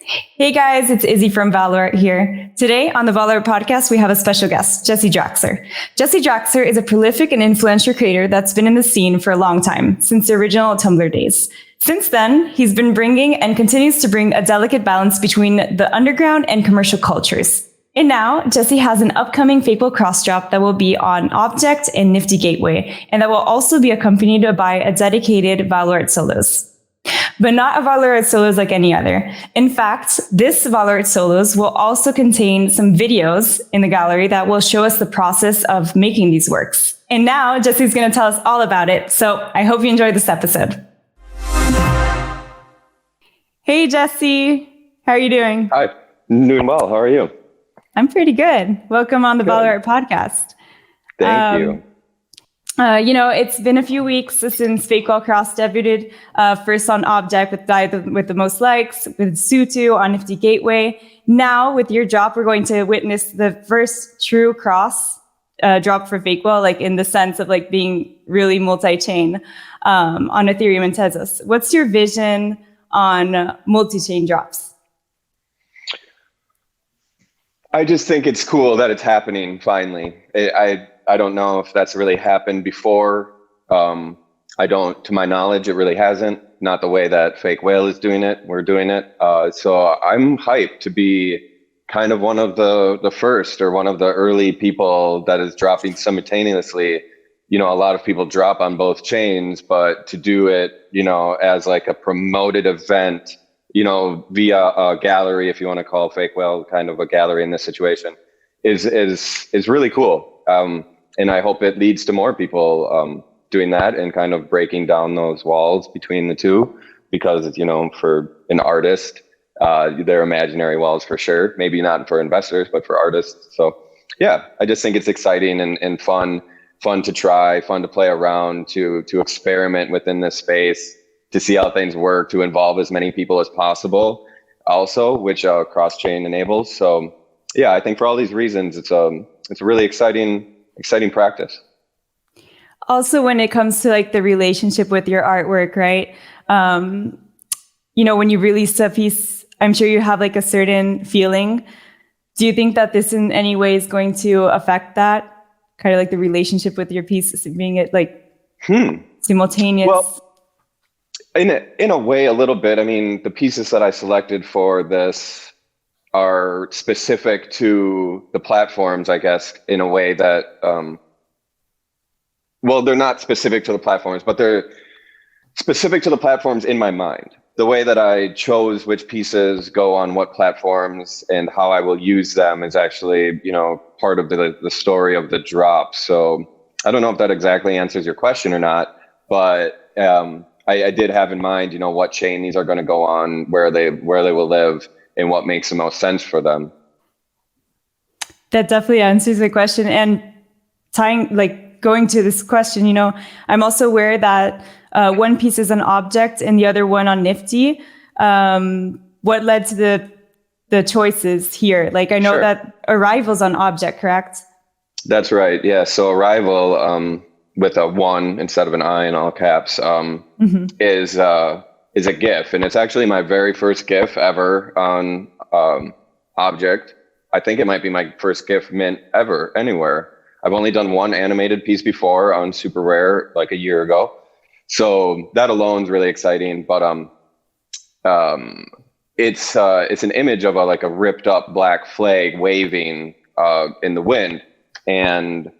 Hey guys, it's Izzy from Valuart here. Today on the Valuart podcast, we have a special guest, Jesse Draxler. Jesse Draxler is a prolific and influential creator that's been in the scene for a long time, since the original Tumblr days. Since then, he's been bringing and continues to bring a delicate balance between the underground and commercial cultures. And now, Jesse has an upcoming Fakewhale Cross drop that will be on Objkt and Nifty Gateway, and that will also be accompanied by a dedicated Valuart Solos. But not a Valuart Solos like any other. In fact, this Valuart Solos will also contain some videos in the gallery that will show us the process of making these works. And now Jesse's going to tell us all about it. So I hope you enjoyed this episode. Hey, Jesse. How are you doing? Hi. I'm doing well. How are you? I'm pretty good. Welcome on the Valuart podcast. Thank you. It's been a few weeks since Fakewhale Cross debuted, first on Objkt with the most likes, with Sutu on Nifty Gateway. Now, with your drop, we're going to witness the first true cross drop for Fakewhale, like in the sense of like being really multi-chain on Ethereum and Tezos. What's your vision on multi-chain drops? I just think it's cool that it's happening finally. I don't know if that's really happened before. To my knowledge, it really hasn't. Not the way that Fakewhale is doing it. We're doing it. So I'm hyped to be kind of one of the first or one of the early people that is dropping simultaneously. A lot of people drop on both chains, but to do it, as like a promoted event, via a gallery, if you want to call Fakewhale kind of a gallery in this situation, is really cool. And I hope it leads to more people doing that and kind of breaking down those walls between the two, because, for an artist, they're imaginary walls for sure. Maybe not for investors, but for artists. So yeah, I just think it's exciting and fun to try, fun to play around, to experiment within this space, to see how things work, to involve as many people as possible also, which cross-chain enables. So yeah, I think for all these reasons, it's a really exciting practice. Also, when it comes to like the relationship with your artwork, right? When you release a piece, I'm sure you have like a certain feeling. Do you think that this in any way is going to affect that kind of like the relationship with your piece, being it like simultaneous? Well, in a way, a little bit. I mean, the pieces that I selected for this are specific to the platforms, I guess, in a way that, they're not specific to the platforms, but they're specific to the platforms in my mind. The way that I chose which pieces go on what platforms and how I will use them is actually, part of the story of the drop. So I don't know if that exactly answers your question or not, but I did have in mind, what chain these are going to go on, where they will live, and what makes the most sense for them. That definitely answers the question. And going to this question, I'm also aware that one piece is an Objkt and the other one on Nifty. What led to the choices here? Like, I know Sure. that Arrival's on Objkt, correct? That's right. Yeah. So Arrival, with a 1 instead of an I in all caps, is a GIF, and it's actually my very first GIF ever on Objkt. I think it might be my first GIF mint ever anywhere. I've only done one animated piece before on Super Rare like a year ago, so that alone is really exciting. But it's an image of a ripped up black flag waving in the wind, and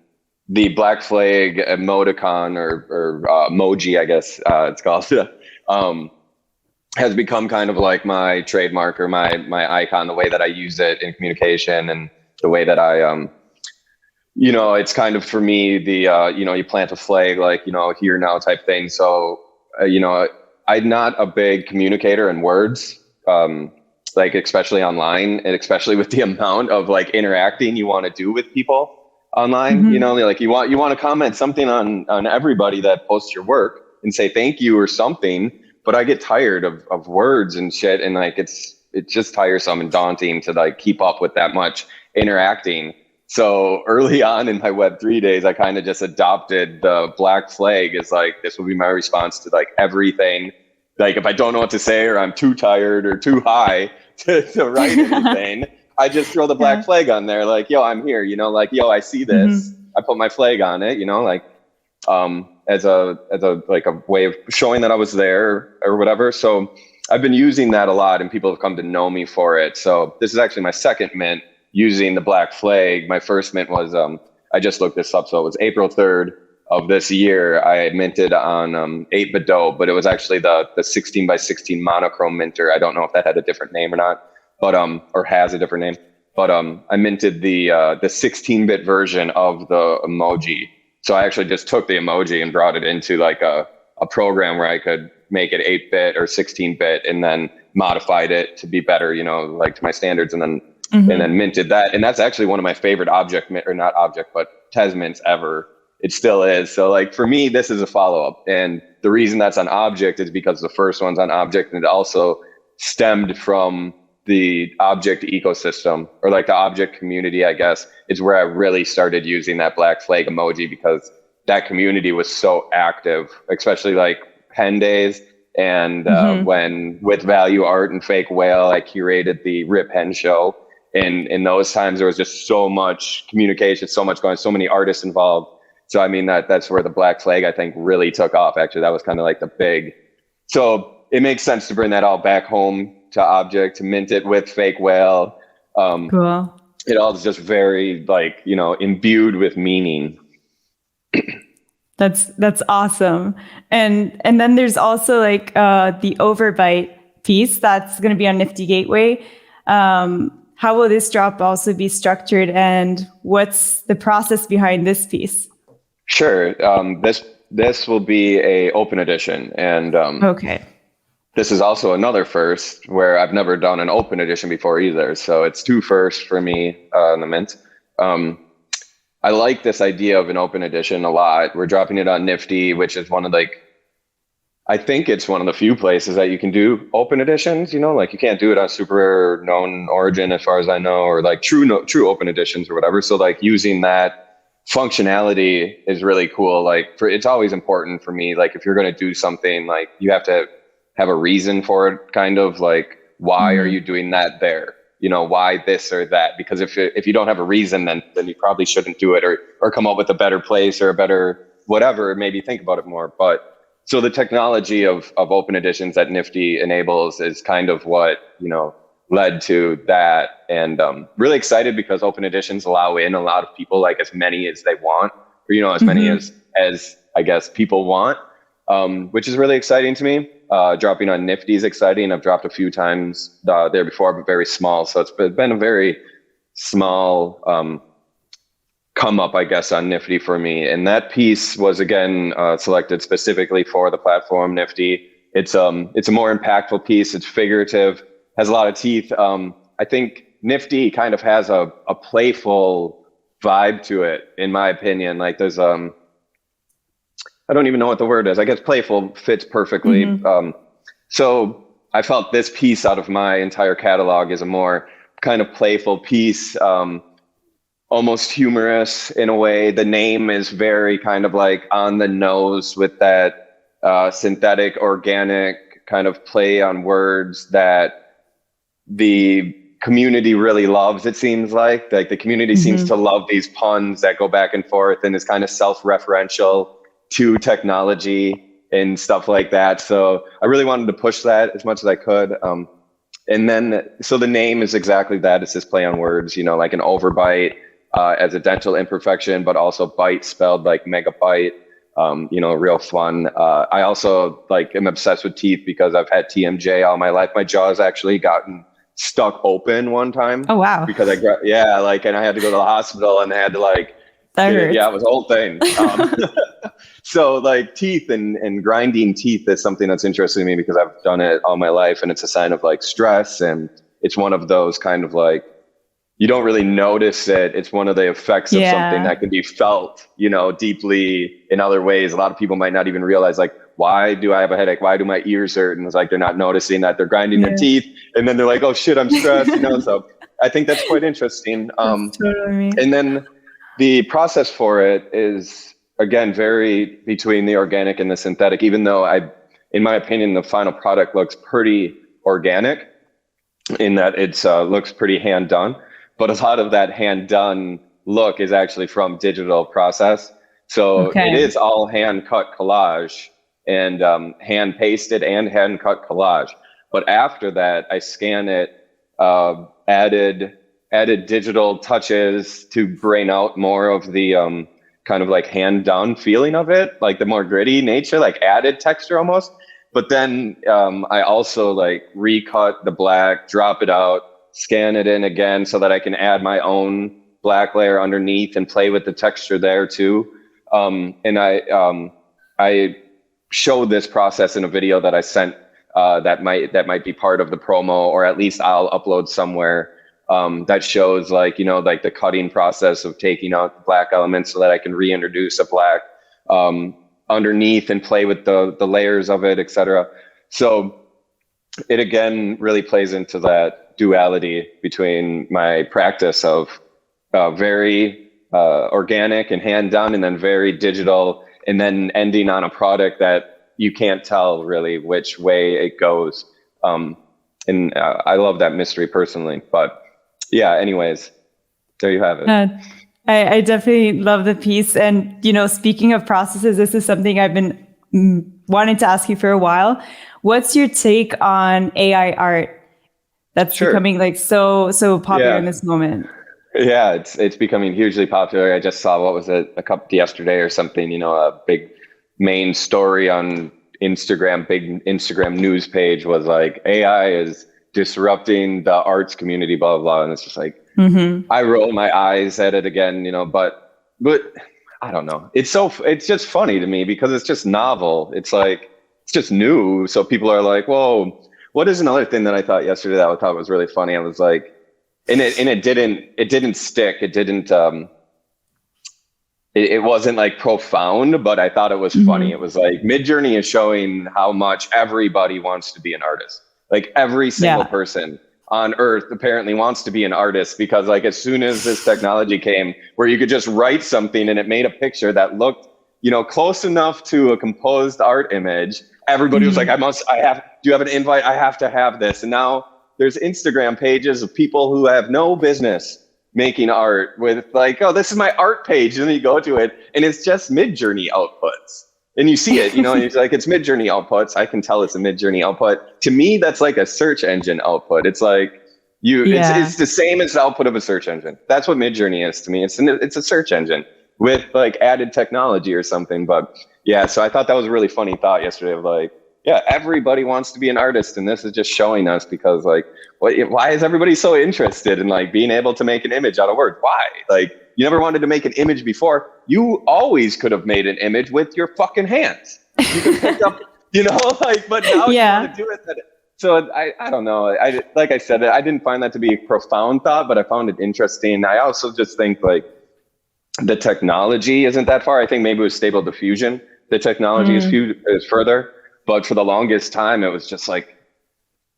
the black flag emoticon or emoji, I guess it's called, has become kind of like my trademark or my icon, the way that I use it in communication and the way that I, it's kind of for me, you plant a flag, here now type thing. So, I'm not a big communicator in words, especially online, and especially with the amount of interacting you want to do with people online. You want to comment something on everybody that posts your work and say thank you or something. But I get tired of words and shit, and it's just tiresome and daunting to keep up with that much interacting. So early on in my Web3 days, I kind of just adopted the black flag as this will be my response to everything like if I don't know what to say or I'm too tired or too high to write anything, I just throw the black flag on there. Like, yo, I'm here, like, yo, I see this. I put my flag on it, like, as a like a way of showing that I was there or whatever. So I've been using that a lot and people have come to know me for it. So this is actually my second mint using the black flag. My first mint was, I just looked this up. So it was April 3rd of this year. I minted on 8BitDo, but it was actually the 16 by 16 monochrome minter. I don't know if that had a different name or not, but or has a different name. But I minted the 16-bit version of the emoji. So I actually just took the emoji and brought it into like a program where I could make it 8-bit or 16-bit and then modified it to be better, like to my standards, and then and then minted that. And that's actually one of my favorite Tez mints ever. It still is. So like for me, this is a follow-up. And the reason that's on Objkt is because the first one's on Objkt, and it also stemmed from the Objkt ecosystem, or like the Objkt community, I guess, is where I really started using that black flag emoji, because that community was so active, especially like pen days. And when with Valuart and Fakewhale, I curated the Rip Pen show. And in those times, there was just so much communication, so much going, so many artists involved. So I mean, that's where the black flag, I think, really took off. Actually, that was kind of like the big. So it makes sense to bring that all back home to Objkt, to mint it with Fakewhale. Cool. It all is just very like, imbued with meaning. That's awesome. And then there's also like the Overbite piece that's going to be on Nifty Gateway. How will this drop also be structured, and what's the process behind this piece? Sure. This will be a open edition, and okay. This is also another first where I've never done an open edition before either. So it's two firsts for me in the mint. I like this idea of an open edition a lot. We're dropping it on Nifty, which is I think it's one of the few places that you can do open editions, like you can't do it on super known origin as far as I know, or like true open editions or whatever. So like using that functionality is really cool. Like it's always important for me. Like if you're going to do something, like you have to have a reason for it, kind of like, why are you doing that there? Why this or that? Because if you don't have a reason, then you probably shouldn't do it, or come up with a better place or a better whatever, maybe think about it more. But so the technology of open editions that Nifty enables is kind of what, led to that. And really excited because open editions allow in a lot of people, like as many as they want, or, as many as I guess people want, which is really exciting to me. Dropping on Nifty is exciting. I've dropped a few times there before, but very small. So it's been a very small come up, I guess, on Nifty for me. And that piece was again selected specifically for the platform Nifty. It's a more impactful piece. It's figurative, has a lot of teeth. I think Nifty kind of has a playful vibe to it, in my opinion. Like there's I don't even know what the word is. I guess playful fits perfectly. So I felt this piece out of my entire catalog is a more kind of playful piece, almost humorous in a way. The name is very kind of like on the nose with that synthetic, organic kind of play on words that the community really loves, it seems like. Like the community seems to love these puns that go back and forth and is kind of self-referential to technology and stuff like that. So I really wanted to push that as much as I could. And then, so the name is exactly that. It's this play on words, like an overbite as a dental imperfection, but also bite spelled like megabyte, real fun. I also am obsessed with teeth because I've had TMJ all my life. My jaw's actually gotten stuck open one time. Oh, wow. Because and I had to go to the hospital and they had to it was a whole thing. So teeth and grinding teeth is something that's interesting to me because I've done it all my life, and it's a sign of stress. And it's one of those kind of you don't really notice it. It's one of the effects of something that can be felt, deeply in other ways. A lot of people might not even realize why do I have a headache? Why do my ears hurt? And it's they're not noticing that they're grinding their teeth. And then they're like, oh shit, I'm stressed. So I think that's quite interesting. Totally. And then the process for it is, again, very between the organic and the synthetic, even though in my opinion, the final product looks pretty organic in that it's looks pretty hand done, but a lot of that hand done look is actually from digital process. So it is all hand cut collage and hand pasted and hand cut collage. But after that, I scan it, added digital touches to bring out more of the kind of like hand done feeling of it, like the more gritty nature, like added texture almost. But then I also like recut the black, drop it out, scan it in again so that I can add my own black layer underneath and play with the texture there too. And I showed this process in a video that I sent that might be part of the promo, or at least I'll upload somewhere that shows like, you know, like the cutting process of taking out the black elements so that I can reintroduce a black underneath and play with the layers of it, etc. So it again really plays into that duality between my practice of very organic and hand done, and then very digital, and then ending on a product that you can't tell really which way it goes. And I love that mystery personally. But yeah, anyways, there you have it. I definitely love the piece. And, you know, speaking of processes, this is something I've been wanting to ask you for a while. What's your take on AI art that's becoming like so popular in this moment? Yeah, it's becoming hugely popular. I just saw, what was it, a couple yesterday or something, you know, a big main story on Instagram, big Instagram news page was like, AI is disrupting the arts community, blah, blah, blah. And it's just like, I roll my eyes at it again, you know, but I don't know. It's just funny to me because it's just novel. It's like, it's just new. So people are like, whoa, what is another thing that I thought yesterday that I thought was really funny? I was like, and it didn't stick. It didn't, it wasn't like profound, but I thought it was funny. It was like Midjourney is showing how much everybody wants to be an artist. Like every single person on earth apparently wants to be an artist, because like as soon as this technology came where you could just write something and it made a picture that looked, you know, close enough to a composed art image, everybody was like, do you have an invite? I have to have this. And now there's Instagram pages of people who have no business making art with like, oh, this is my art page. And then you go to it and it's just Midjourney outputs. And you see it, you know, and it's like, it's Midjourney outputs. I can tell it's a Midjourney output. To me, that's like a search engine output. It's like it's the same as the output of a search engine. That's what Midjourney is to me. It's a search engine with like added technology or something. But yeah, so I thought that was a really funny thought yesterday of like, yeah, everybody wants to be an artist. And this is just showing us, because like, why is everybody so interested in like being able to make an image out of Word? Why? Like, you never wanted to make an image before. You always could have made an image with your fucking hands. You could pick up, you know, like, but now you want to do it. So I don't know. Like I said, I didn't find that to be a profound thought, but I found it interesting. I also just think like the technology isn't that far. I think maybe with Stable Diffusion, the technology is further. But for the longest time, it was just like,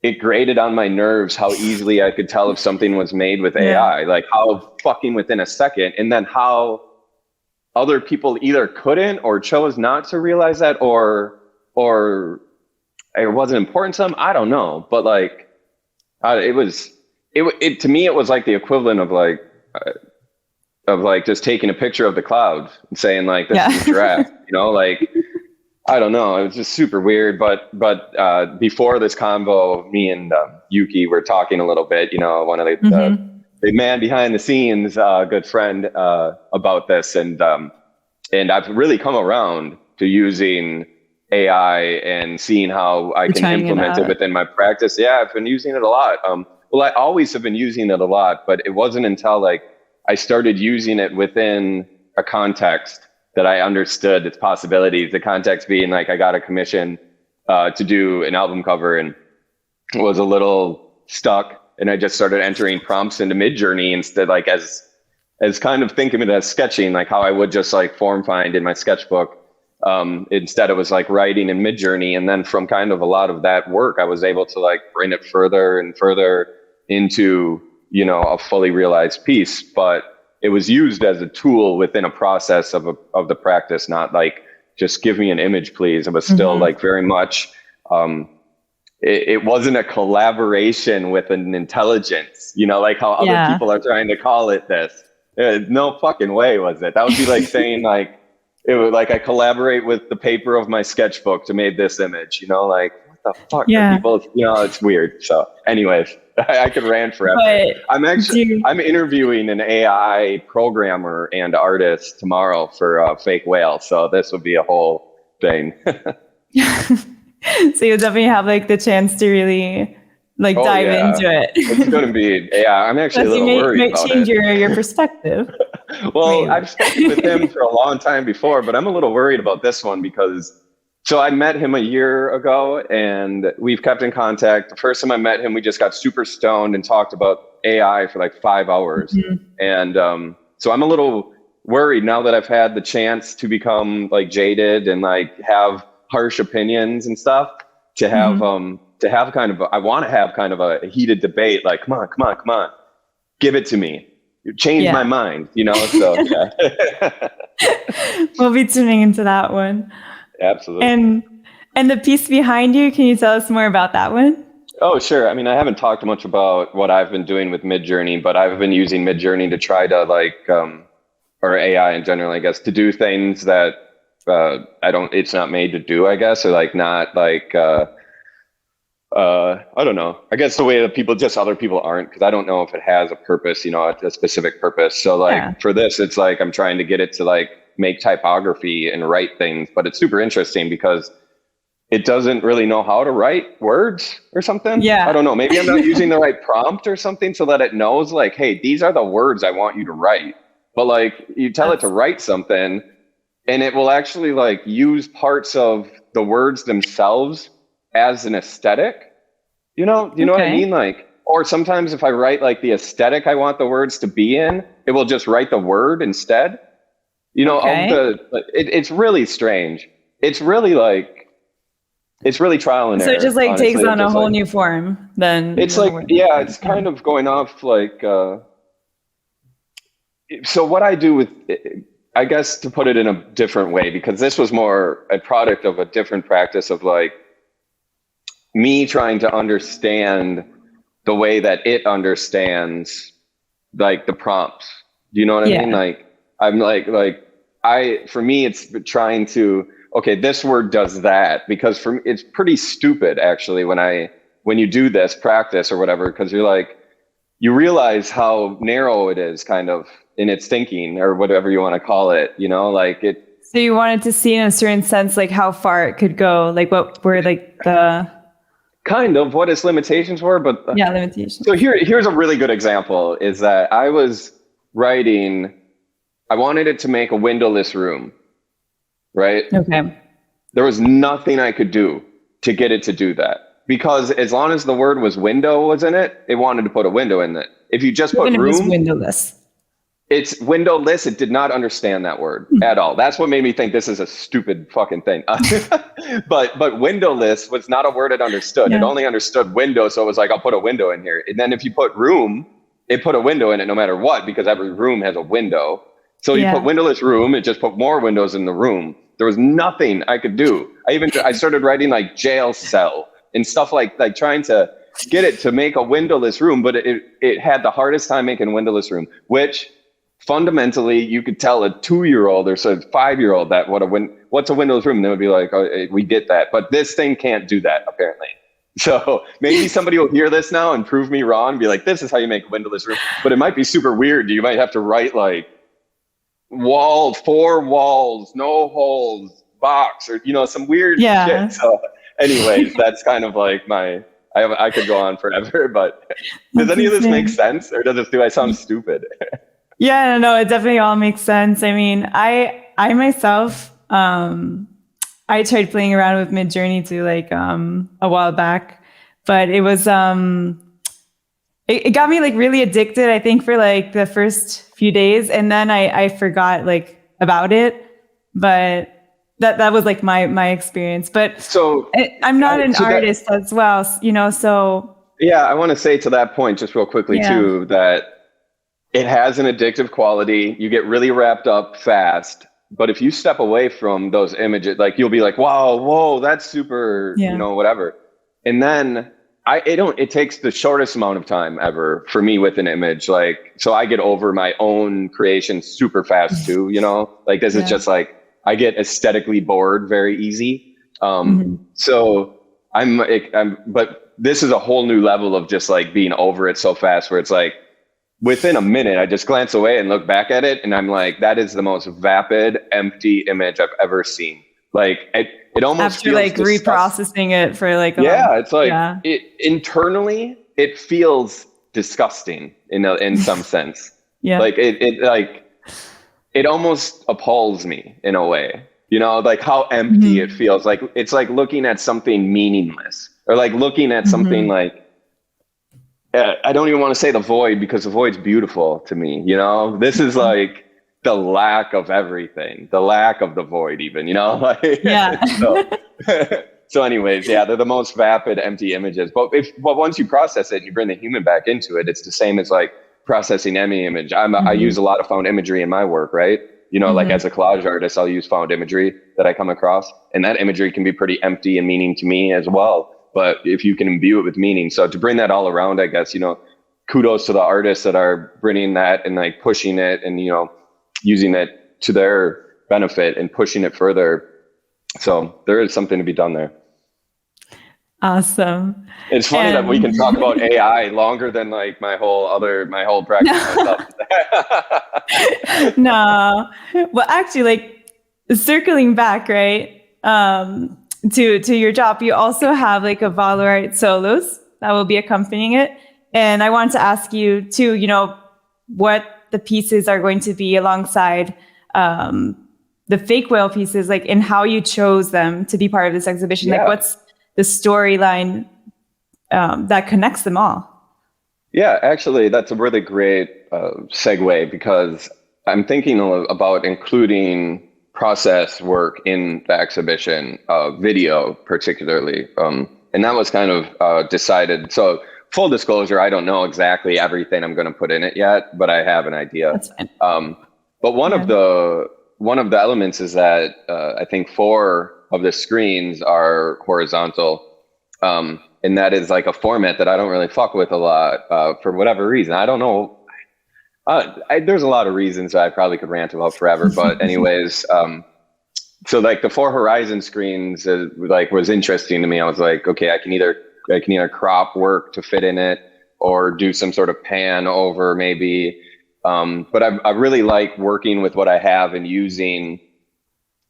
it grated on my nerves how easily I could tell if something was made with AI, like how fucking within a second, and then how other people either couldn't or chose not to realize that, or it wasn't important to them. I don't know, but like, to me, it was like the equivalent of like just taking a picture of the cloud and saying like, this is a draft, you know, like, I don't know. It was just super weird. But before this convo, me and Yuki were talking a little bit, you know, one of the man behind the scenes, good friend, about this. And I've really come around to using AI and seeing how I can implement it within my practice. Yeah, I've been using it a lot. Well, I always have been using it a lot, but it wasn't until like I started using it within a context that I understood its possibilities. The context being like, I got a commission to do an album cover and was a little stuck. And I just started entering prompts into Midjourney instead, like as kind of thinking of it as sketching, like how I would just like form find in my sketchbook. Instead it was like writing in Midjourney. And then from kind of a lot of that work, I was able to like bring it further and further into, you know, a fully realized piece. But it was used as a tool within a process of the practice, not like just give me an image, please. It was still like very much it wasn't a collaboration with an intelligence, like how other people are trying to call it this. No fucking way was it. That would be like saying like, it was like I collaborate with the paper of my sketchbook to make this image, like what the fuck are people, it's weird. So anyways, I could rant forever. But I'm interviewing an AI programmer and artist tomorrow for Fakewhale. So this would be a whole thing. So you'll definitely have like the chance to really dive into it. It's going to be, I'm actually a little worried about it. Might change your perspective. Well, I've spoken with him for a long time before, but I'm a little worried about this one because, so I met him a year ago and we've kept in contact. The first time I met him, we just got super stoned and talked about AI for like 5 hours. Mm-hmm. And so I'm a little worried now that I've had the chance to become like jaded and like have harsh opinions and stuff to have, kind of, I want to have kind of a heated debate. Like, come on, give it to me. You changed my mind, so yeah. We'll be tuning into that one. Absolutely. And the piece behind you, can you tell us more about that one? Oh, sure. I mean, I haven't talked much about what I've been doing with Midjourney, but I've been using Midjourney to try to or AI in general, I guess, to do things that it's not made to do, I guess, or like not like, I don't know. I guess the way that other people aren't, because I don't know if it has a purpose, a specific purpose. So for this, it's like I'm trying to get it to like make typography and write things, but it's super interesting because it doesn't really know how to write words or something. Yeah. I don't know. Maybe I'm not using the right prompt or something so that it knows like, hey, these are the words I want you to write. But like you tell it to write something and it will actually like use parts of the words themselves as an aesthetic, you know what I mean? Like, or sometimes if I write like the aesthetic I want the words to be in, it will just write the word instead. It's really strange. It's really trial and error. So it just like honestly. Takes on a whole new form then. It's like, it's kind of going off like, so what I do with, I guess to put it in a different way, because this was more a product of a different practice of like, me trying to understand the way that it understands like the prompts. Do you know what I mean? Like I'm for me, it's trying to, okay, this word does that, because for me, it's pretty stupid actually when you do this practice or whatever, because you're like, you realize how narrow it is kind of in its thinking or whatever you want to call it, like it. So you wanted to see in a certain sense, like how far it could go, like what were like the kind of what its limitations were, but limitations. So here's a really good example is that I was writing, I wanted it to make a windowless room, right? Okay. There was nothing I could do to get it to do that because as long as the word was window was in it, it wanted to put a window in it. If you just put room, windowless. It's windowless. It did not understand that word at all. That's what made me think this is a stupid fucking thing. But windowless was not a word it understood. It only understood window. So it was like, I'll put a window in here. And then if you put room, it put a window in it no matter what, because every room has a window. So you put windowless room, it just put more windows in the room. There was nothing I could do. I started writing like jail cell and stuff like trying to get it to make a windowless room, but it had the hardest time making a windowless room, which fundamentally you could tell a 2-year-old or so 5-year-old that what's a windowless room, and they would be like, oh, we get that, but this thing can't do that apparently. So maybe somebody will hear this now and prove me wrong and be like, this is how you make a windowless room, but it might be super weird. You might have to write like 4 walls, no holes, box, or some weird shit. So anyways, that's kind of like I could go on forever, but does any of this make sense, or do I sound stupid? Yeah, no, it definitely all makes sense. I mean, I myself, I tried playing around with Midjourney too, like a while back, but it was it got me like really addicted, I think, for like the first few days, and then I forgot like about it. But that was like my experience. But so I'm not an artist as well, so yeah, I want to say to that point just real quickly too, that it has an addictive quality. You get really wrapped up fast. But if you step away from those images, like you'll be like, wow, whoa, that's super, you know, whatever. And then it takes the shortest amount of time ever for me with an image. Like, so I get over my own creation super fast too, you know, like this is just like, I get aesthetically bored very easy. So but this is a whole new level of just like being over it so fast where it's like, within a minute, I just glance away and look back at it, and I'm like, that is the most vapid, empty image I've ever seen. Like it almost after feels like reprocessing it for like it's like it internally it feels disgusting in some sense. Like it almost appalls me in a way. You know, like how empty it feels. Like it's like looking at something meaningless, or like looking at something like. I don't even want to say the void because the void's beautiful to me. You know, this is like the lack of everything, the lack of the void, even. You know, like so anyways, they're the most vapid, empty images. But once you process it, you bring the human back into it. It's the same as like processing any image. I use a lot of found imagery in my work, right? You know, like as a collage artist, I'll use found imagery that I come across, and that imagery can be pretty empty and meaning to me as well. But if you can imbue it with meaning, so to bring that all around, I guess, you know, kudos to the artists that are bringing that and like pushing it and, you know, using it to their benefit and pushing it further. So there is something to be done there. Awesome. It's funny that we can talk about AI longer than like my whole practice. No, well, actually, like circling back, right? To your job, you also have like a Valuart Solos that will be accompanying it. And I wanted to ask you too, you know, what the pieces are going to be alongside the Fakewhale pieces, like, and how you chose them to be part of this exhibition. Like, what's the storyline that connects them all? Yeah, actually, that's a really great segue, because I'm thinking about including process work in the exhibition, video particularly. And that was kind of decided. So full disclosure, I don't know exactly everything I'm going to put in it yet, but I have an idea. That's fine. But one of the elements is that I think 4 of the screens are horizontal. And that is like a format that I don't really fuck with a lot for whatever reason. I don't know. There's a lot of reasons that I probably could rant about forever, but anyways, so like the 4 horizon screens like was interesting to me. I was like, okay, I can either crop work to fit in it or do some sort of pan over maybe. But I really like working with what I have and using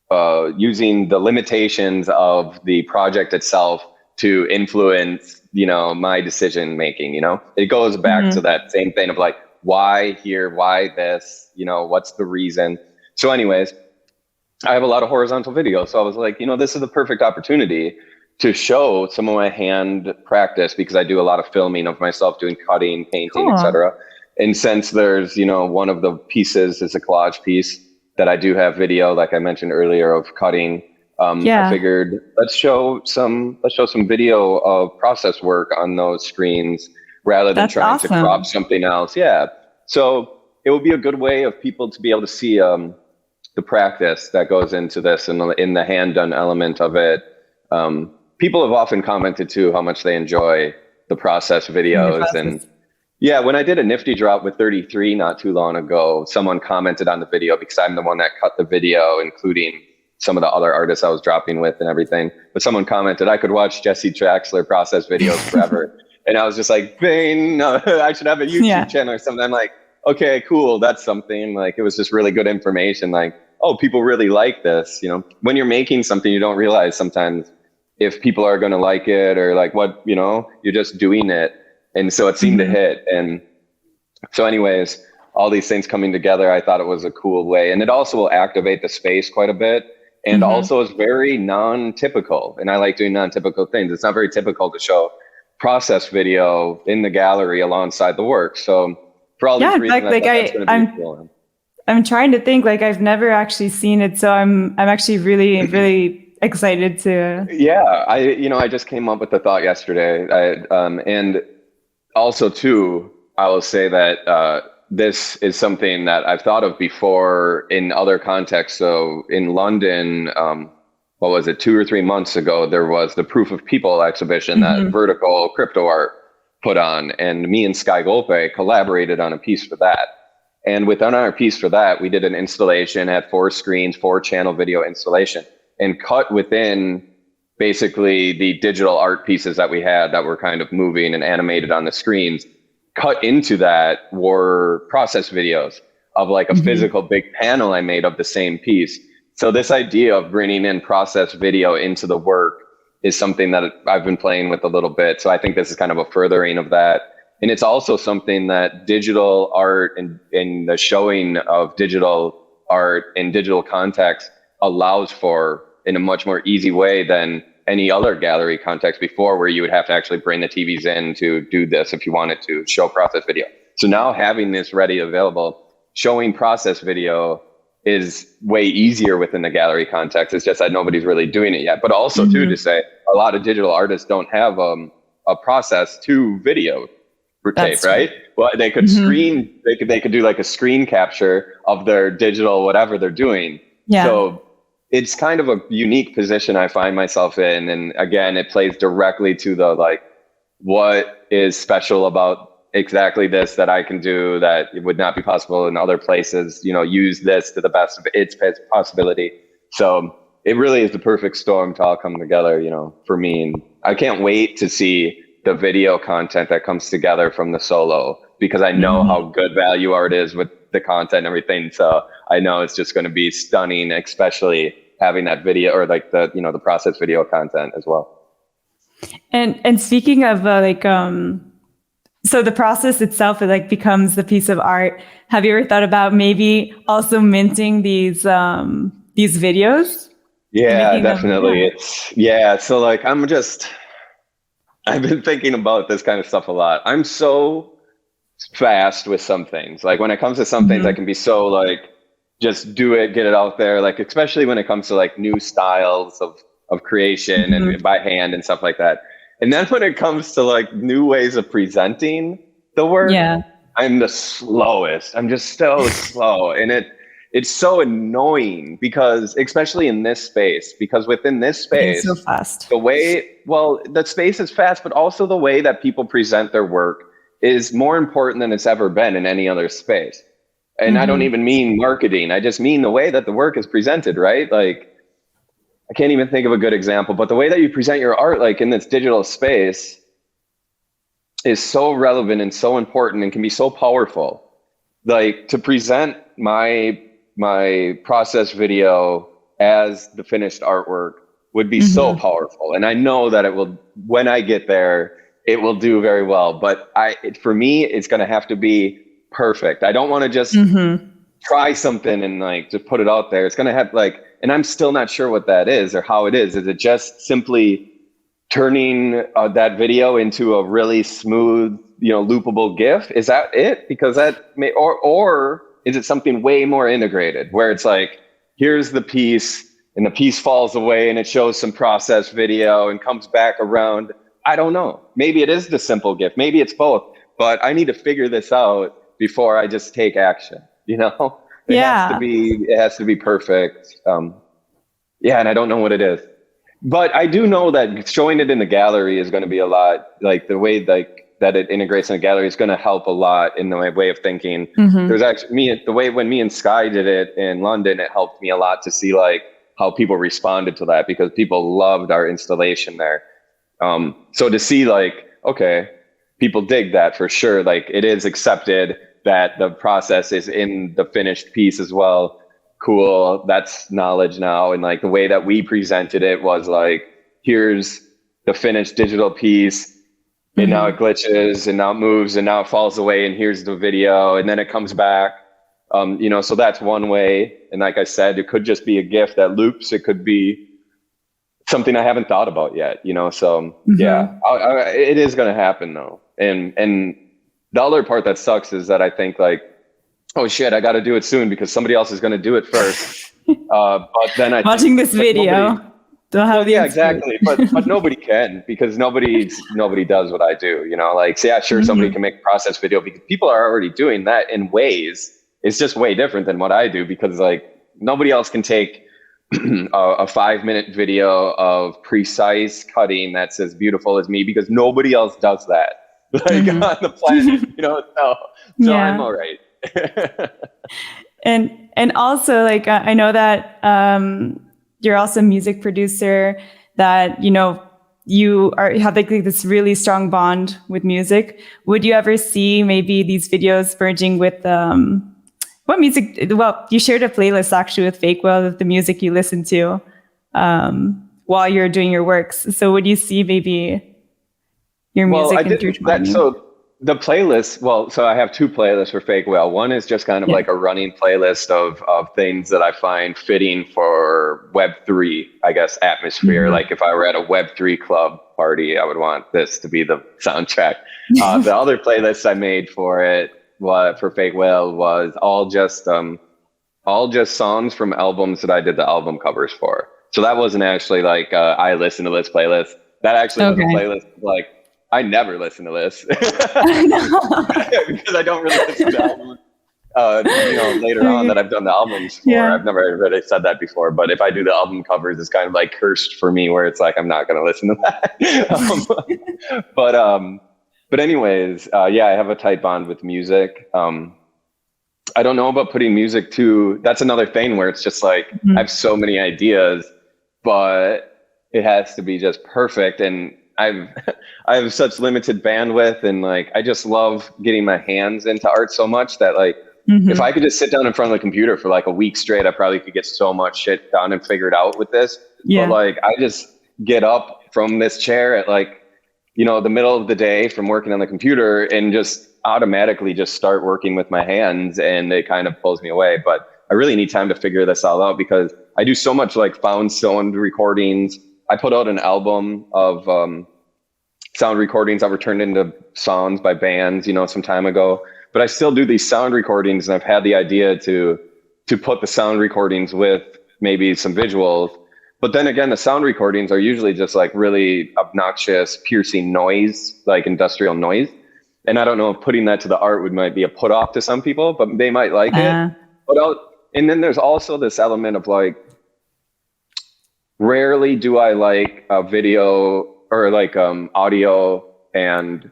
the limitations of the project itself to influence, you know, my decision making. You know, it goes back to that same thing of like, why here, why this, you know, what's the reason? So anyways, I have a lot of horizontal videos. So I was like, you know, this is the perfect opportunity to show some of my hand practice, because I do a lot of filming of myself doing cutting, painting, etc. And since there's, you know, one of the pieces is a collage piece that I do have video, like I mentioned earlier, of cutting. I figured let's show some video of process work on those screens, rather than trying to crop something else. Yeah. So it will be a good way of people to be able to see the practice that goes into this and in the hand done element of it. People have often commented too how much they enjoy the process videos. And yeah, when I did a Nifty drop with 33 not too long ago, someone commented on the video because I'm the one that cut the video, including some of the other artists I was dropping with and everything. But someone commented, I could watch Jesse Draxler process videos forever. And I was just like, bang, no, I should have a YouTube channel or something. I'm like, okay, cool. That's something. Like, it was just really good information. Like, oh, people really like this. You know, when you're making something, you don't realize sometimes if people are going to like it, or like what, you know, you're just doing it. And so it seemed to hit. And so anyways, all these things coming together, I thought it was a cool way. And it also will activate the space quite a bit. And also is very non-typical. And I like doing non-typical things. It's not very typical to show process video in the gallery alongside the work. So for all these reasons, like I'm trying to think, like, I've never actually seen it. So I'm actually really, really excited to. Yeah, I just came up with the thought yesterday. And also too, I will say that this is something that I've thought of before in other contexts. So in London, what was it, 2 or 3 months ago, there was the Proof of People exhibition that Vertical Crypto Art put on, and me and Sky Golpe collaborated on a piece for that. And within our piece for that, we did an installation, had 4 screens, 4-channel video installation, and cut within basically the digital art pieces that we had that were kind of moving and animated on the screens. Cut into that were process videos of like a physical big panel I made of the same piece. So this idea of bringing in process video into the work is something that I've been playing with a little bit. So I think this is kind of a furthering of that. And it's also something that digital art and the showing of digital art in digital context allows for in a much more easy way than any other gallery context before, where you would have to actually bring the TVs in to do this if you wanted to show process video. So now having this ready available, showing process video is way easier within the gallery context. It's just that nobody's really doing it yet. But also too, to say a lot of digital artists don't have a process to video for tape, right? Well, they could screen, they could do like a screen capture of their digital, whatever they're doing. Yeah. So it's kind of a unique position I find myself in. And again, it plays directly to the, like, what is special about exactly this that I can do that it would not be possible in other places, you know, use this to the best of its possibility. So it really is the perfect storm to all come together, you know, for me. And I can't wait to see the video content that comes together from the solo, because I know how good Valuart is with the content and everything. So I know it's just going to be stunning, especially having that video or like the, you know, the process video content as well. And speaking of so the process itself, it like becomes the piece of art. Have you ever thought about maybe also minting these videos? Yeah, definitely. So like, I've been thinking about this kind of stuff a lot. I'm so fast with some things. Like when it comes to some things, I can be so like, just do it, get it out there. Like, especially when it comes to like new styles of creation and by hand and stuff like that. And then when it comes to like new ways of presenting the work, I'm the slowest. I'm just so slow. And it's so annoying because, especially in this space, because within this space, it's so fast. The space is fast, but also the way that people present their work is more important than it's ever been in any other space. And I don't even mean marketing. I just mean the way that the work is presented, right? Like, I can't even think of a good example, but the way that you present your art, like in this digital space, is so relevant and so important and can be so powerful. Like, to present my process video as the finished artwork would be so powerful. And I know that it will, when I get there, it will do very well. But for me, it's going to have to be perfect. I don't want to just try something and like just put it out there. It's going to have like, and I'm still not sure what that is or how it is. Is it just simply turning that video into a really smooth, you know, loopable GIF? Is that it? Because that may, or is it something way more integrated where it's like, here's the piece and the piece falls away and it shows some process video and comes back around. I don't know. Maybe it is the simple GIF. Maybe it's both, but I need to figure this out before I just take action, you know? It has to be perfect. And I don't know what it is. But I do know that showing it in the gallery is going to be a lot, like the way like that it integrates in the gallery is going to help a lot in the way of thinking. There's actually when me and Sky did it in London, it helped me a lot to see like how people responded to that, because people loved our installation there. So to see like, okay, people dig that for sure. Like, it is accepted that the process is in the finished piece as well. Cool. That's knowledge now. And like the way that we presented it was like, here's the finished digital piece. And now it glitches and now it moves and now it falls away. And here's the video. And then it comes back. You know, so that's one way. And like I said, it could just be a GIF that loops. It could be something I haven't thought about yet, you know? So it is going to happen though. And the other part that sucks is that I think like, oh shit, I got to do it soon because somebody else is going to do it first. But then watching this video. Don't have the exactly. But nobody can, because nobody does what I do, like, so yeah, sure, somebody can make a process video, because people are already doing that in ways. It's just way different than what I do, because like nobody else can take a 5-minute video of precise cutting that's as beautiful as me, because nobody else does that like on the planet, so I'm all right. And also, like, I know that you're also a music producer, that you have like this really strong bond with music. Would you ever see maybe these videos merging with what music? Well, you shared a playlist actually with Fakewhale of the music you listen to while you're doing your works. So would you see maybe your music intertwining? So the playlist, so I have 2 playlists for Fakewhale. One is just kind of like a running playlist of things that I find fitting for Web3, I guess, atmosphere. Like if I were at a Web3 club party, I would want this to be the soundtrack. The other playlists I made for Fakewhale was all just songs from albums that I did the album covers for. So that wasn't actually like I listen to this playlist. That actually was a playlist like I never listen to this because I don't really listen to albums. Later on that I've done the albums for. I've never really said that before, but if I do the album covers, it's kind of like cursed for me, where it's like I'm not going to listen to that. But anyways, I have a tight bond with music. I don't know about putting music to. That's another thing where it's just like I have so many ideas, but it has to be just perfect. And I have such limited bandwidth, and like I just love getting my hands into art so much that like if I could just sit down in front of the computer for like a week straight, I probably could get so much shit done and figured out with this. But like I just get up from this chair at like the middle of the day from working on the computer and just automatically just start working with my hands, and it kind of pulls me away. But I really need time to figure this all out, because I do so much like found sound recordings. I put out an album of sound recordings that were turned into songs by bands, some time ago. But I still do these sound recordings, and I've had the idea to put the sound recordings with maybe some visuals. But then again, the sound recordings are usually just like really obnoxious, piercing noise, like industrial noise. And I don't know if putting that to the art might be a put off to some people, but they might like it. And then there's also this element of like, rarely do I like a video or like audio and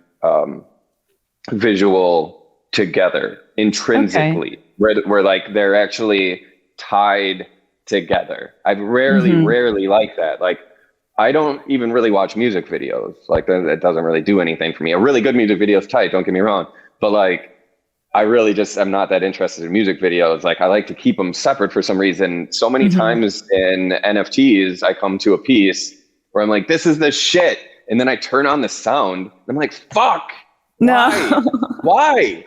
visual together intrinsically, where like they're actually tied together. I rarely like that. Like I don't even really watch music videos. Like it doesn't really do anything for me. A really good music video is tight, don't get me wrong, but like I really just am not that interested in music videos. Like I like to keep them separate for some reason. So many times in NFTs, I come to a piece where I'm like, this is the shit. And then I turn on the sound and I'm like, fuck, why?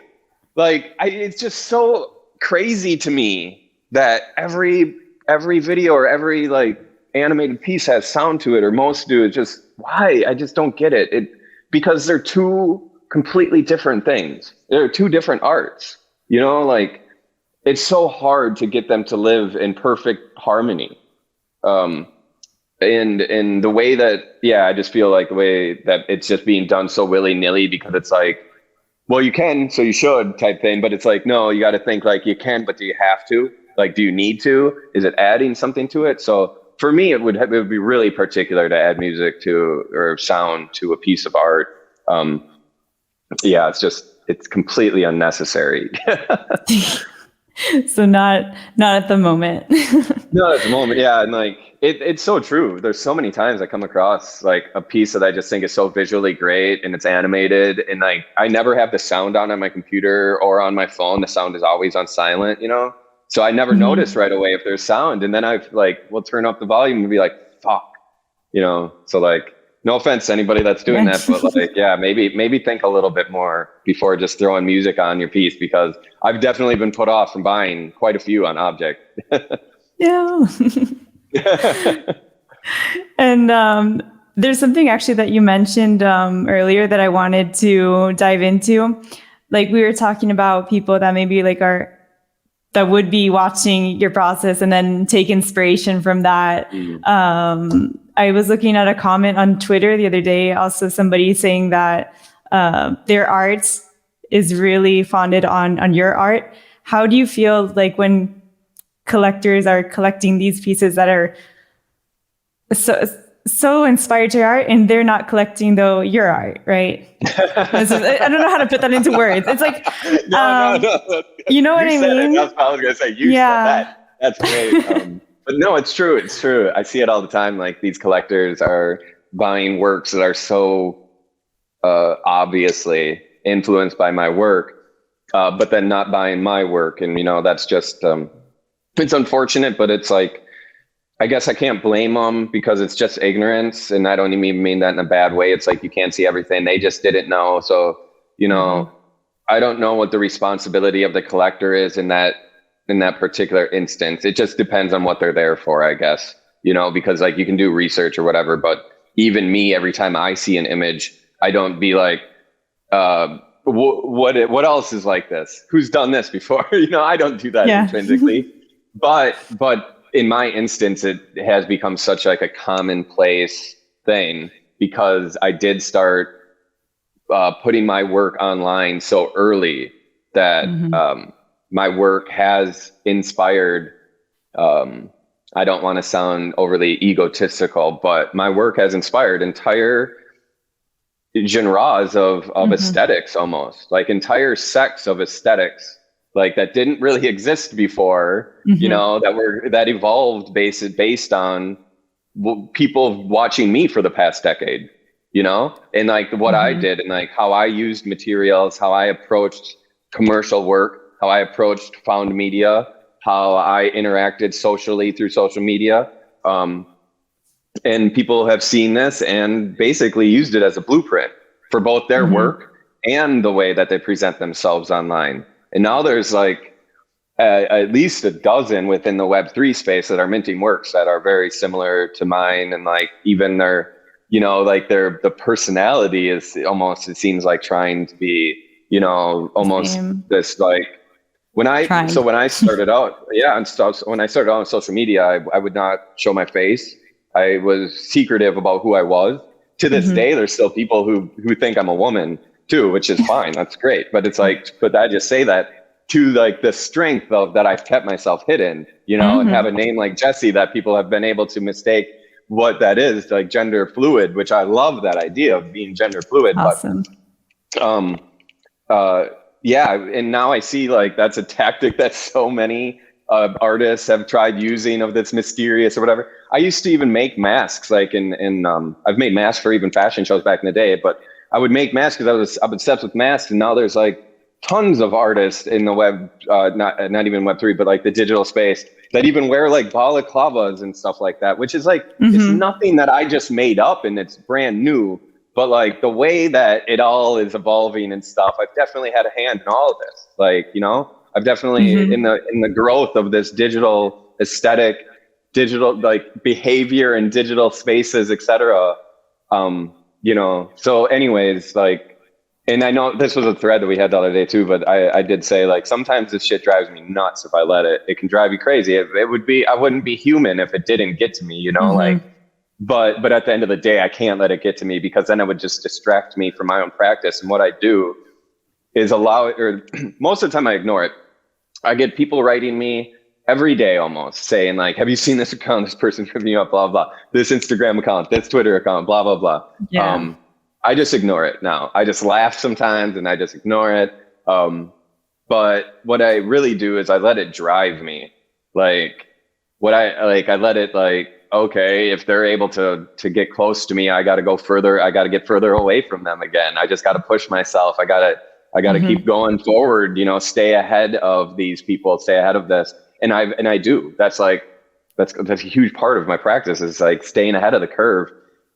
Like it's just so crazy to me that every video or every like animated piece has sound to it, or most do. It's just why? I just don't get it. Because they're two completely different things. They're 2 different arts, like it's so hard to get them to live in perfect harmony. And the way that, I just feel like the way that it's just being done so willy-nilly, because it's like, well, you can, so you should type thing. But it's like, no, you got to think like you can, but do you have to? Like, do you need to? Is it adding something to it? So for me, it would be really particular to add music to or sound to a piece of art. It's completely unnecessary. So not at the moment. Not at the moment. Yeah. And like, it's so true. There's so many times I come across like a piece that I just think is so visually great and it's animated, and like, I never have the sound on my computer or on my phone. The sound is always on silent, so I never notice right away if there's sound. And then I've like, we'll turn up the volume and be like, fuck, so like, no offense to anybody that's doing that, but like, maybe think a little bit more before just throwing music on your piece, because I've definitely been put off from buying quite a few on Objkt. And there's something actually that you mentioned earlier that I wanted to dive into. Like we were talking about people that maybe like that would be watching your process and then take inspiration from that. I was looking at a comment on Twitter the other day, also somebody saying that their art is really founded on your art. How do you feel like when collectors are collecting these pieces that are so inspired to your art and they're not collecting though your art, right? I don't know how to put that into words. It's like, no. You know what I mean? That's what I was going to say. You said that. That's great. But no, it's true. It's true. I see it all the time. Like these collectors are buying works that are so obviously influenced by my work, but then not buying my work. And, that's just, it's unfortunate, but it's like, I guess I can't blame them because it's just ignorance. And I don't even mean that in a bad way. It's like, you can't see everything. They just didn't know. So, I don't know what the responsibility of the collector is in that particular instance. It just depends on what they're there for, I guess, because like you can do research or whatever, but even me, every time I see an image, I don't be like, what else is like this? Who's done this before? I don't do that intrinsically, but in my instance, it has become such like a commonplace thing because I did start putting my work online so early that my work has inspired, I don't want to sound overly egotistical, but my work has inspired entire genres of aesthetics, almost like entire sects of aesthetics, like that didn't really exist before, that evolved based on people watching me for the past decade, and like what I did and like how I used materials, how I approached commercial work, how I approached found media, how I interacted socially through social media. And people have seen this and basically used it as a blueprint for both their work and the way that they present themselves online. And now there's like at least a dozen within the Web3 space that are minting works that are very similar to mine. And like even their, the personality is almost, it seems like trying to be, almost this like, when I started out, when I started out on social media, I would not show my face. I was secretive about who I was. To this day, there's still people who think I'm a woman too, which is fine. That's great. But it's like, but I just say that to like the strength of that I've kept myself hidden, and have a name like Jesse that people have been able to mistake what that is, like gender fluid, which I love that idea of being gender fluid. Awesome. But, and now I see like that's a tactic that so many artists have tried using of this mysterious or whatever. I used to even make masks, like I've made masks for even fashion shows back in the day, but I would make masks because I'm obsessed with masks, and now there's like tons of artists in the web, not even Web3, but like the digital space that even wear like balaclavas and stuff like that, which is like, it's nothing that I just made up and it's brand new. But like the way that it all is evolving and stuff, I've definitely had a hand in all of this. Like, I've definitely in the growth of this digital aesthetic, digital like behavior and digital spaces, etc. So anyways, like, and I know this was a thread that we had the other day too, but I did say like, sometimes this shit drives me nuts if I let it. It can drive you crazy. It would be, I wouldn't be human if it didn't get to me, like. But at the end of the day, I can't let it get to me because then it would just distract me from my own practice. And what I do is allow it, or most of the time I ignore it. I get people writing me every day almost saying like, have you seen this account? This person tripping you up, blah, blah, this Instagram account, this Twitter account, blah, blah, blah. Yeah. I just ignore it now. I just laugh sometimes and I just ignore it. But what I really do is I let it drive me. Like I let it like, okay, if they're able to get close to me, I got to go further. I got to get further away from them again. I just got to push myself. I got to keep going forward, stay ahead of these people, stay ahead of this. And I do. That's a huge part of my practice is like staying ahead of the curve,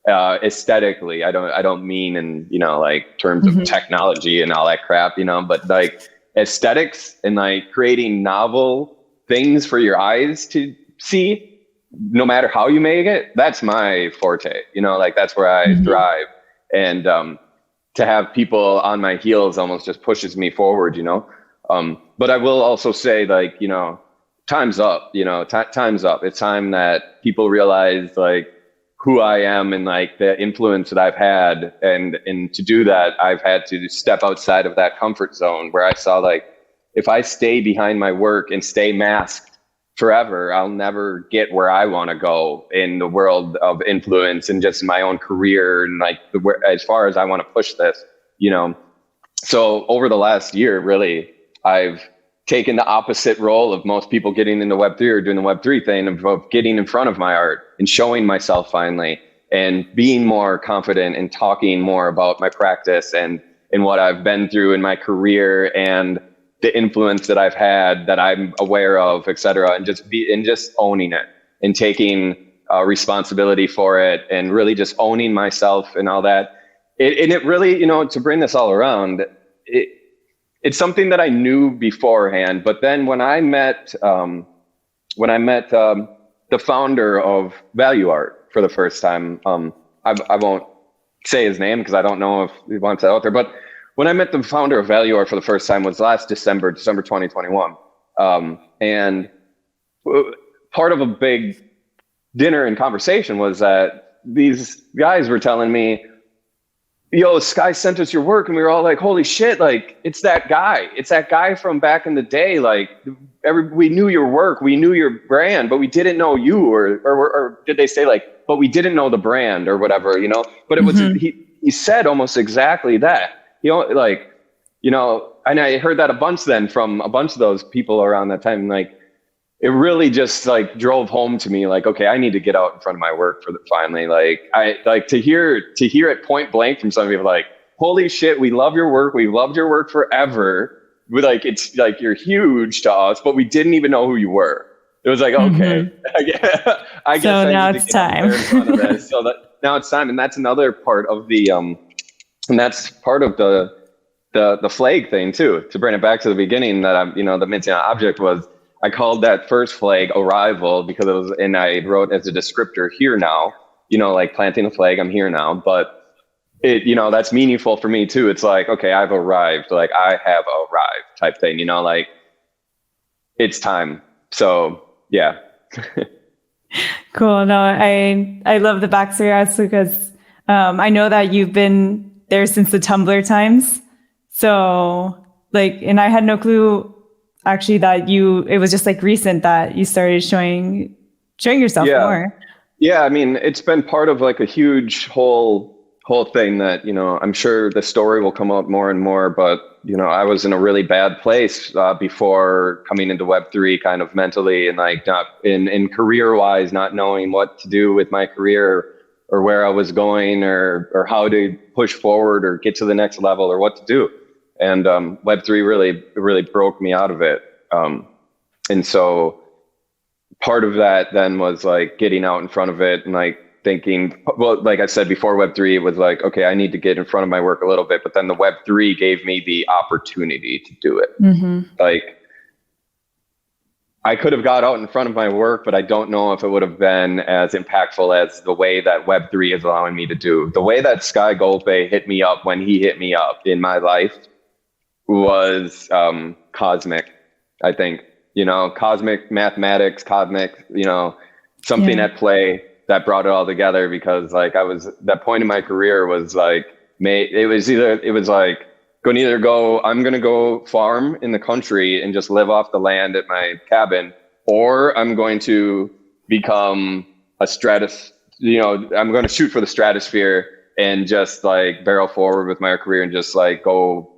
aesthetically. I don't mean in, like terms of technology and all that crap, but like aesthetics and like creating novel things for your eyes to see, no matter how you make it, that's my forte, like that's where I thrive. And to have people on my heels almost just pushes me forward, but I will also say like, time's up, time's up. It's time that people realize like who I am and like the influence that I've had. And to do that, I've had to step outside of that comfort zone where I saw like, if I stay behind my work and stay masked forever, I'll never get where I want to go in the world of influence and just my own career and like as far as I want to push this, you know. So over the last year, really, I've taken the opposite role of most people getting into Web3 or doing the Web3 thing of getting in front of my art and showing myself finally and being more confident and talking more about my practice and what I've been through in my career and the influence that I've had that I'm aware of, et cetera, and just owning it and taking responsibility for it and really just owning myself and all that. And it really, you know, to bring this all around, it's something that I knew beforehand, but then when I met the founder of Valuart for the first time, I won't say his name because I don't know if he wants that out there, but when I met the founder of Valuart for the first time was last December 2021. And part of a big dinner and conversation was that these guys were telling me, yo, Sky sent us your work, and we were all like, holy shit, like, it's that guy from back in the day. Like, we knew your work, we knew your brand, but we didn't know you, or did they say like, but we didn't know the brand or whatever, you know? But it was, he said almost exactly that, you know, like, you know, and I heard that a bunch then from a bunch of those people around that time, like, it really just like drove home to me like, okay, I need to get out in front of my work finally. Like I like to hear it point blank from some people like, holy shit, we love your work. We loved your work forever. We like, it's like, you're huge to us, but we didn't even know who you were. It was like, okay, I guess so now it's time. So that now it's time. And that's another part of the, and that's part of the flag thing too, to bring it back to the beginning that I'm, you know, the minting object was, I called that first flag arrival because it was, and I wrote as a descriptor here now, you know, like planting a flag, I'm here now, but it, you know, that's meaningful for me too. It's like, okay, I've arrived, like I have arrived type thing, you know, like it's time. So yeah. Cool. No, I love the backstory also because I know that you've been there since the Tumblr times. So like, and I had no clue actually that it was just like recent that you started showing yourself more. Yeah, I mean, it's been part of like a huge whole thing that, you know, I'm sure the story will come out more and more, but, you know, I was in a really bad place before coming into Web3 kind of mentally and like not in career-wise, not knowing what to do with my career or where I was going or how to push forward or get to the next level or what to do. And Web3 really broke me out of it. And so part of that then was like getting out in front of it and like thinking, well, like I said before Web3, it was like, okay, I need to get in front of my work a little bit. But then the Web3 gave me the opportunity to do it. Like I could have got out in front of my work, but I don't know if it would have been as impactful as the way that Web3 is allowing me to do. The way that Sky Golpe hit me up when he hit me up in my life was cosmic, I think, you know, cosmic mathematics, cosmic, you know, something at play that brought it all together because like that point in my career was like, it was like I'm going to go farm in the country and just live off the land at my cabin, or I'm going to become you know, I'm going to shoot for the stratosphere and just like barrel forward with my career and just like go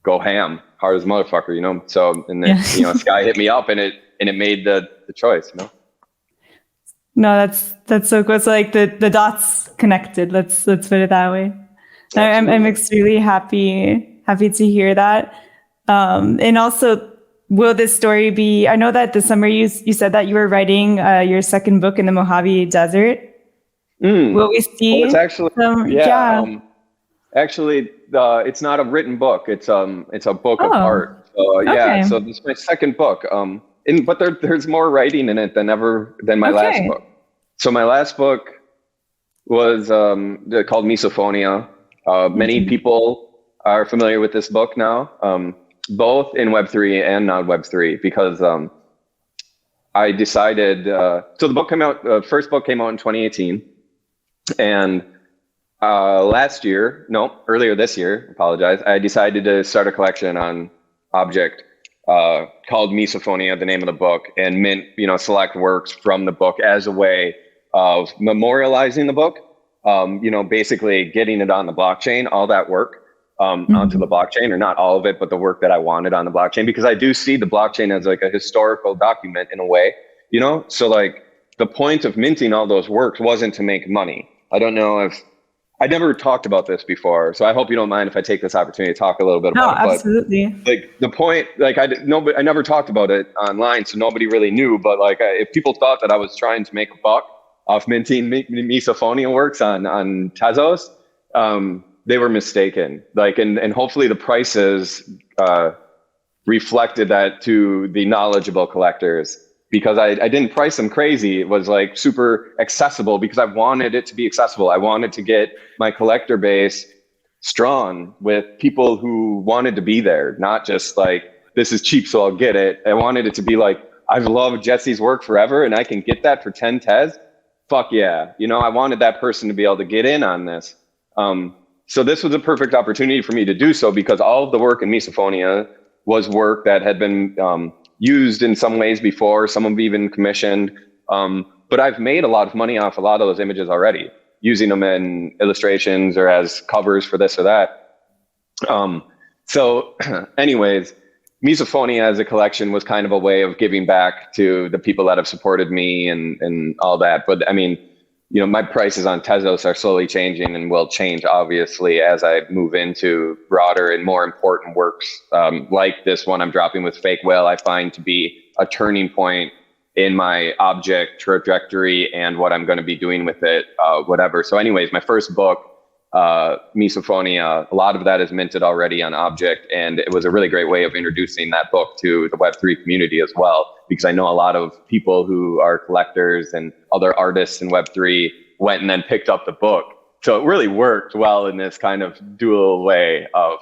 ham, hard as a motherfucker, you know? So, and then, you know, Sky hit me up and it made the choice, you know? No, that's so cool. So like the dots connected, let's put it that way. I'm extremely happy to hear that. And also, will this story be, I know that this summer you said that you were writing your second book in the Mojave Desert. Will we see? Well, it's actually, actually, it's not a written book. It's a book of art. So so this is my second book. But there's more writing in it than my last book. So my last book was called Misophonia. Many people are familiar with this book now, both in Web3 and non Web3, because I decided. So the book came out. First book came out in 2018. And earlier this year, apologize, I decided to start a collection on Objkt called Misophonia, the name of the book, and mint, select works from the book as a way of memorializing the book, basically getting it on the blockchain, all that work onto the blockchain, or not all of it, but the work that I wanted on the blockchain, because I do see the blockchain as like a historical document in a way, so like the point of minting all those works wasn't to make money. I don't know if I never talked about this before, so I hope you don't mind if I take this opportunity to talk a little bit about it. Absolutely. But like the point, like I never talked about it online, so nobody really knew. But like, if people thought that I was trying to make a buck off minting Misophonia works on Tezos, they were mistaken. Like, and hopefully the prices reflected that to the knowledgeable collectors, because I didn't price them crazy. It was like super accessible because I wanted it to be accessible. I wanted to get my collector base strong with people who wanted to be there, not just like, this is cheap, so I'll get it. I wanted it to be like, I've loved Jesse's work forever and I can get that for 10 Tez. Fuck yeah. I wanted that person to be able to get in on this. So this was a perfect opportunity for me to do so, because all of the work in Misophonia was work that had been used in some ways before, some have even commissioned. But I've made a lot of money off a lot of those images already, using them in illustrations or as covers for this or that. So anyways, Misophonia as a collection was kind of a way of giving back to the people that have supported me and all that. But I mean, my prices on Tezos are slowly changing and will change, obviously, as I move into broader and more important works like this one I'm dropping with Fakewhale. I find to be a turning point in my Objkt trajectory and what I'm going to be doing with it, whatever. So anyways, my first book, Misophonia, a lot of that is minted already on Objkt, and it was a really great way of introducing that book to the Web3 community as well, because I know a lot of people who are collectors and other artists in Web3 went and then picked up the book. So it really worked well in this kind of dual way of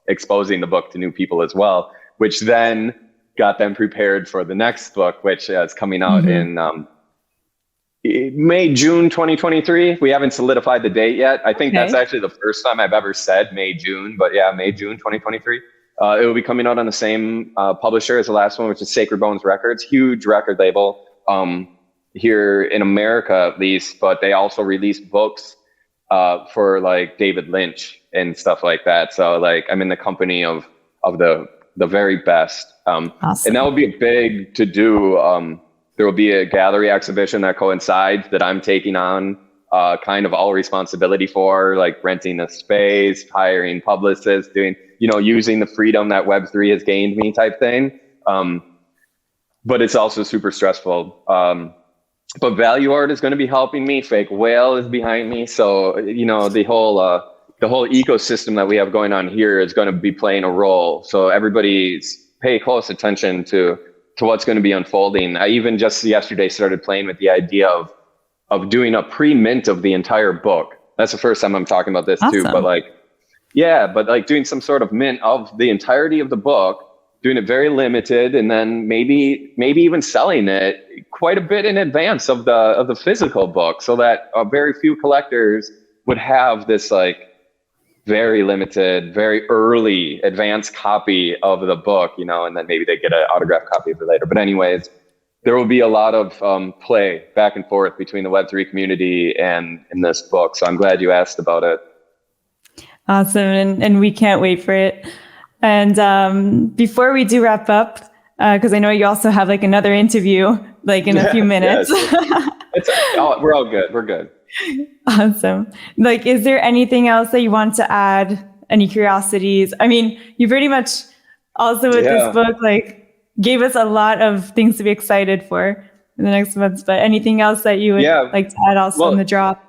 exposing the book to new people as well, which then got them prepared for the next book, which is coming out in May, June 2023. We haven't solidified the date yet. I think that's actually the first time I've ever said May, June, but yeah, May, June 2023. It will be coming out on the same publisher as the last one, which is Sacred Bones Records, huge record label here in America at least, but they also release books for like David Lynch and stuff like that. So like I'm in the company of the very best. Awesome. And that will be a big to do. There will be a gallery exhibition that coincides that I'm taking on kind of all responsibility for, like renting a space, hiring publicists, doing, using the freedom that Web3 has gained me type thing. But it's also super stressful. But Valuart is going to be helping me. Fakewhale is behind me. So, the whole ecosystem that we have going on here is going to be playing a role. So everybody's pay close attention to what's going to be unfolding. I even just yesterday started playing with the idea of doing a pre-mint of the entire book. That's the first time I'm talking about this too. But like doing some sort of mint of the entirety of the book, doing it very limited, and then maybe even selling it quite a bit in advance of the physical book, so that very few collectors would have this like very limited, very early advanced copy of the book, and then maybe they get an autographed copy of it later. But anyways, there will be a lot of play back and forth between the Web3 community and in this book. So I'm glad you asked about it. Awesome. And we can't wait for it. And before we do wrap up, because I know you also have like another interview like in a few minutes. We're all good. We're good. Awesome. Like, is there anything else that you want to add? Any curiosities? I mean, you pretty much also with this book, like gave us a lot of things to be excited for in the next months, but anything else that you would like to add also in the drop?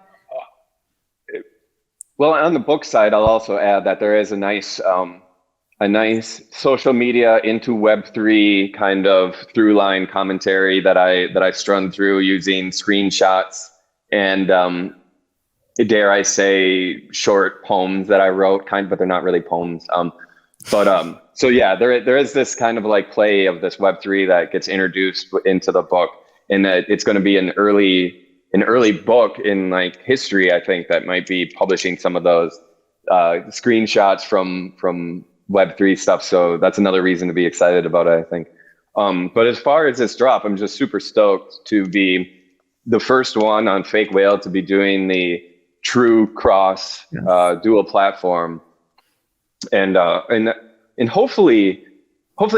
Well, on the book side, I'll also add that there is a nice social media into Web3 kind of through line commentary that I strung through using screenshots and dare I say short poems that I wrote, but they're not really poems. So yeah, there is this kind of like play of this Web3 that gets introduced into the book, and that it's going to be an early an early book in like history, I think, that might be publishing some of those screenshots from Web3 stuff. So that's another reason to be excited about it, I think. But as far as this drop, I'm just super stoked to be the first one on Fakewhale to be doing the true cross dual platform, and hopefully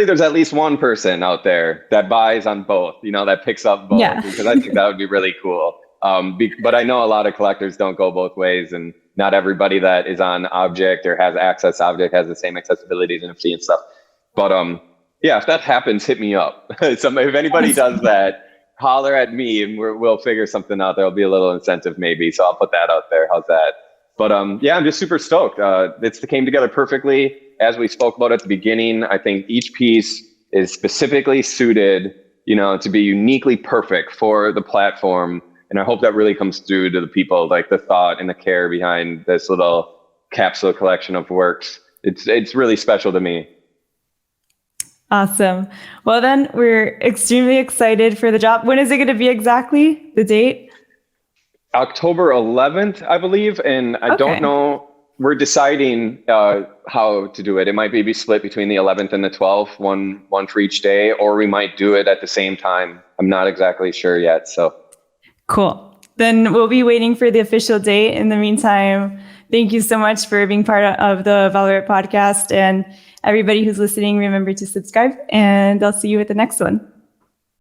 there's at least one person out there that buys on both, that picks up both, because I think that would be really cool. But I know a lot of collectors don't go both ways, and not everybody that is on Objkt or has access to Objkt has the same accessibility as NFT and stuff. But yeah, if that happens, hit me up. So if anybody does that, holler at me and we'll figure something out. There'll be a little incentive maybe. So I'll put that out there. How's that? But yeah, I'm just super stoked. It came together perfectly. As we spoke about at the beginning, I think each piece is specifically suited, to be uniquely perfect for the platform. And I hope that really comes through to the people, like the thought and the care behind this little capsule collection of works. It's really special to me. Awesome. Well, then we're extremely excited for the drop. When is it going to be exactly, the date? October 11th, I believe. And I don't know, we're deciding how to do it. It might be split between the 11th and the 12th, one for each day, or we might do it at the same time. I'm not exactly sure yet. So cool. Then we'll be waiting for the official date. In the meantime, thank you so much for being part of the Valuart podcast, and everybody who's listening, remember to subscribe, and I'll see you at the next one.